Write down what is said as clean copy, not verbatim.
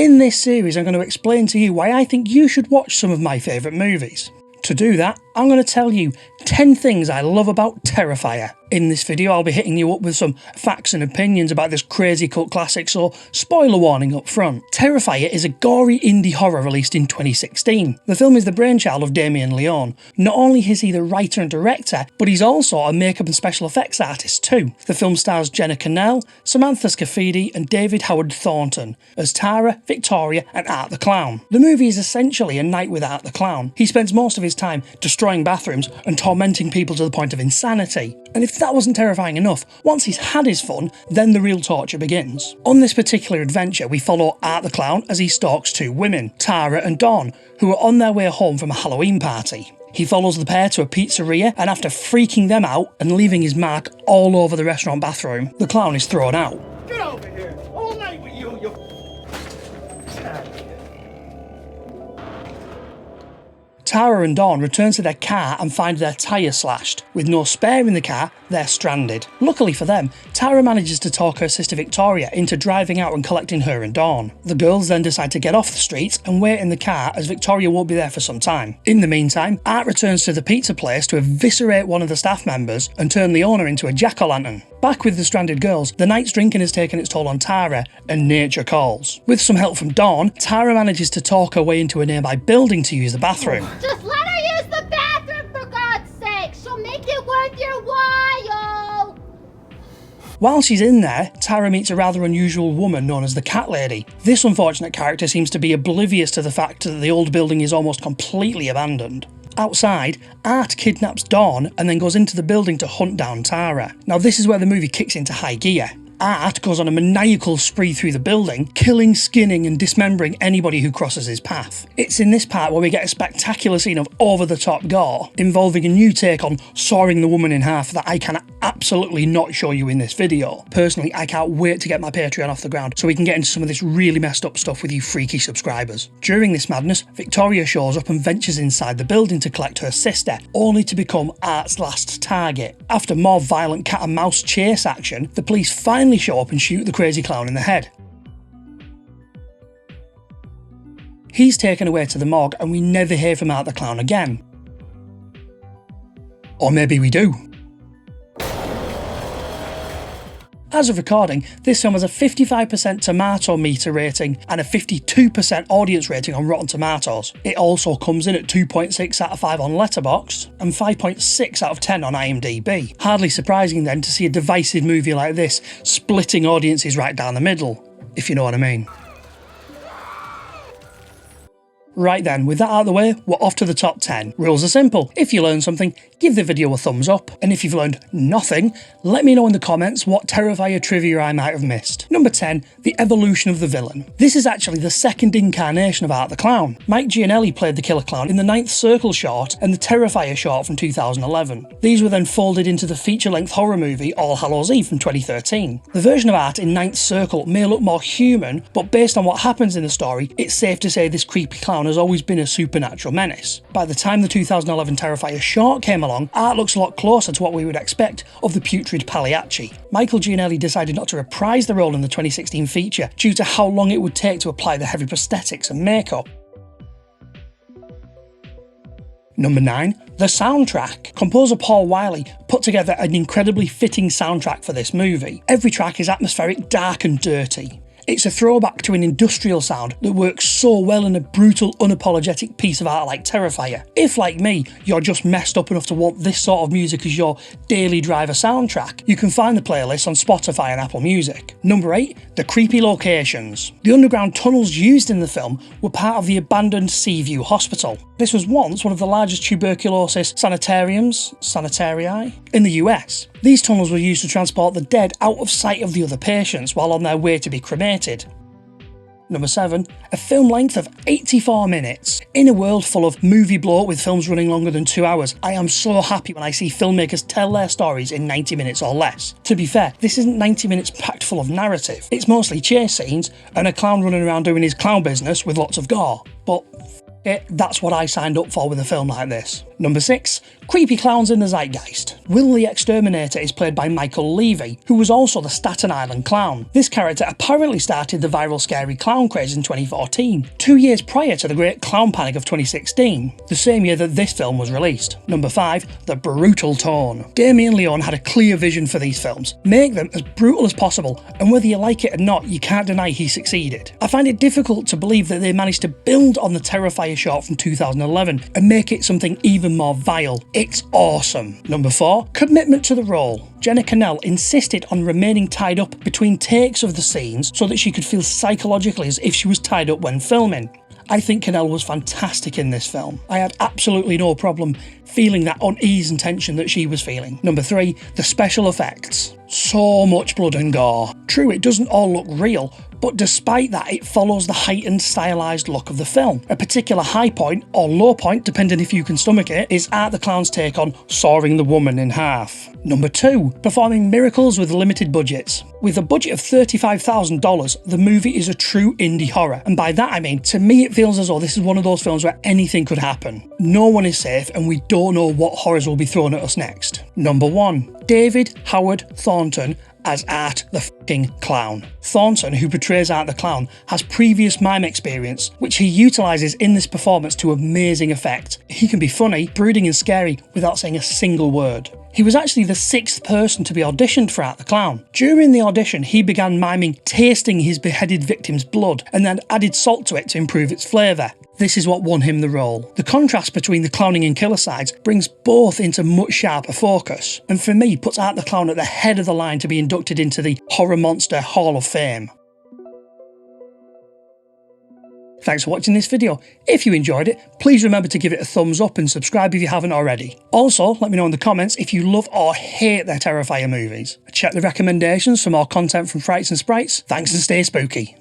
In this series, I'm going to explain to you why I think you should watch some of my favourite movies. To do that, I'm going to tell you 10 things I love about Terrifier. In this video, I'll be hitting you up with some facts and opinions about this crazy cult classic, so spoiler warning up front. Terrifier is a gory indie horror released in 2016. The film is the brainchild of Damien Leone. Not only is he the writer and director, but he's also a makeup and special effects artist too. The film stars Jenna Kanell, Samantha Scaffidi and David Howard Thornton as Tara, Victoria and Art the Clown. The movie is essentially a night with Art the Clown. He spends most of his time destroying bathrooms and tormenting people to the point of insanity. And if that wasn't terrifying enough, once he's had his fun, then the real torture begins. On this particular adventure, we follow Art the Clown as he stalks two women, Tara and Dawn, who are on their way home from a Halloween party. He follows the pair to a pizzeria, and after freaking them out and leaving his mark all over the restaurant bathroom, the clown is thrown out. Get over here! All night with you, you... Tara and Dawn return to their car and find their tyre slashed. With no spare in the car, they're stranded. Luckily for them, Tara manages to talk her sister Victoria into driving out and collecting her and Dawn. The girls then decide to get off the streets and wait in the car as Victoria won't be there for some time. In the meantime, Art returns to the pizza place to eviscerate one of the staff members and turn Leone into a jack-o'-lantern. Back with the stranded girls, the night's drinking has taken its toll on Tara, and nature calls. With some help from Dawn, Tara manages to talk her way into a nearby building to use the bathroom. Just let her use the bathroom, for God's sake! She'll make it worth your while! While she's in there, Tara meets a rather unusual woman known as the Cat Lady. This unfortunate character seems to be oblivious to the fact that the old building is almost completely abandoned. Outside, Art kidnaps Dawn and then goes into the building to hunt down Tara. Now this is where the movie kicks into high gear. Art goes on a maniacal spree through the building, killing, skinning and dismembering anybody who crosses his path. It's in this part where we get a spectacular scene of over-the-top gore, involving a new take on sawing the woman in half that I can absolutely not show you in this video. Personally, I can't wait to get my Patreon off the ground so we can get into some of this really messed up stuff with you freaky subscribers. During this madness, Victoria shows up and ventures inside the building to collect her sister, only to become Art's last target. After more violent cat and mouse chase action, the police finally show up and shoot the crazy clown in the head. He's taken away to the morgue and we never hear from Art the Clown again. Or maybe we do. As of recording, this film has a 55% tomato meter rating and a 52% audience rating on Rotten Tomatoes. It also comes in at 2.6 out of 5 on Letterboxd and 5.6 out of 10 on IMDb. Hardly surprising then to see a divisive movie like this splitting audiences right down the middle, if you know what I mean. Right then, with that out of the way, we're off to the top 10. Rules are simple. If you learned something, give the video a thumbs up, and if you've learned nothing, let me know in the comments what Terrifier trivia I might have missed. Number 10, the evolution of the villain. This is actually the second incarnation of Art the Clown. Mike Giannelli played the Killer Clown in the Ninth Circle short and the Terrifier short from 2011. These were then folded into the feature-length horror movie All Hallows Eve from 2013. The version of Art in Ninth Circle may look more human, but based on what happens in the story, it's safe to say this creepy clown has always been a supernatural menace. By the time the 2011 Terrifier short came along, Art looks a lot closer to what we would expect of the putrid Pagliacci. Michael Giannelli decided not to reprise the role in the 2016 feature due to how long it would take to apply the heavy prosthetics and makeup. Number 9, the soundtrack. Composer Paul Wiley put together an incredibly fitting soundtrack for this movie. Every track is atmospheric, dark and dirty. It's a throwback to an industrial sound that works so well in a brutal, unapologetic piece of art like Terrifier. If, like me, you're just messed up enough to want this sort of music as your daily driver soundtrack, you can find the playlist on Spotify and Apple Music. Number 8, the creepy locations. The underground tunnels used in the film were part of the abandoned Seaview Hospital. This was once one of the largest tuberculosis sanitarii in the US. These tunnels were used to transport the dead out of sight of the other patients while on their way to be cremated. Number 7, a film length of 84 minutes. In a world full of movie bloat with films running longer than 2 hours, I am so happy when I see filmmakers tell their stories in 90 minutes or less. To be fair, this isn't 90 minutes packed full of narrative. It's mostly chase scenes and a clown running around doing his clown business with lots of gore. But that's what I signed up for with a film like this. Number 6. Creepy clowns in the zeitgeist. Will the Exterminator is played by Michael Levy, who was also the Staten Island Clown. This character apparently started the viral scary clown craze in 2014, 2 years prior to the Great Clown Panic of 2016, the same year that this film was released. Number 5. The Brutal Tone. Damien and Leone had a clear vision for these films. Make them as brutal as possible, and whether you like it or not, you can't deny he succeeded. I find it difficult to believe that they managed to build on the Terrifier short from 2011 and make it something even more vile. It's awesome. Number 4. Commitment to the role. Jenna Kanell insisted on remaining tied up between takes of the scenes so that she could feel psychologically as if she was tied up when filming. I think Kanell was fantastic in this film. I had absolutely no problem feeling that unease and tension that she was feeling. Number 3. The special effects. So much blood and gore. True, it doesn't all look real, but despite that, it follows the heightened, stylised look of the film. A particular high point, or low point, depending if you can stomach it, is Art the Clown's take on sawing the woman in half. Number 2. Performing miracles with limited budgets. With a budget of $35,000, the movie is a true indie horror, and by that I mean, to me it feels as though this is one of those films where anything could happen. No one is safe, and we don't know what horrors will be thrown at us next. Number 1. David Howard Thornton as Art the f***ing Clown. Thornton, who portrays Art the Clown, has previous mime experience, which he utilises in this performance to amazing effect. He can be funny, brooding and scary without saying a single word. He was actually the 6th person to be auditioned for Art the Clown. During the audition, he began miming tasting his beheaded victim's blood and then added salt to it to improve its flavour. This is what won him the role. The contrast between the clowning and killer sides brings both into much sharper focus, and for me puts Art the Clown at the head of the line to be inducted into the Horror Monster Hall of Fame. Thanks for watching this video. If you enjoyed it, please remember to give it a thumbs up and subscribe if you haven't already. Also, let me know in the comments if you love or hate their Terrifier movies. Check the recommendations for more content from Frights and Sprites. Thanks and stay spooky.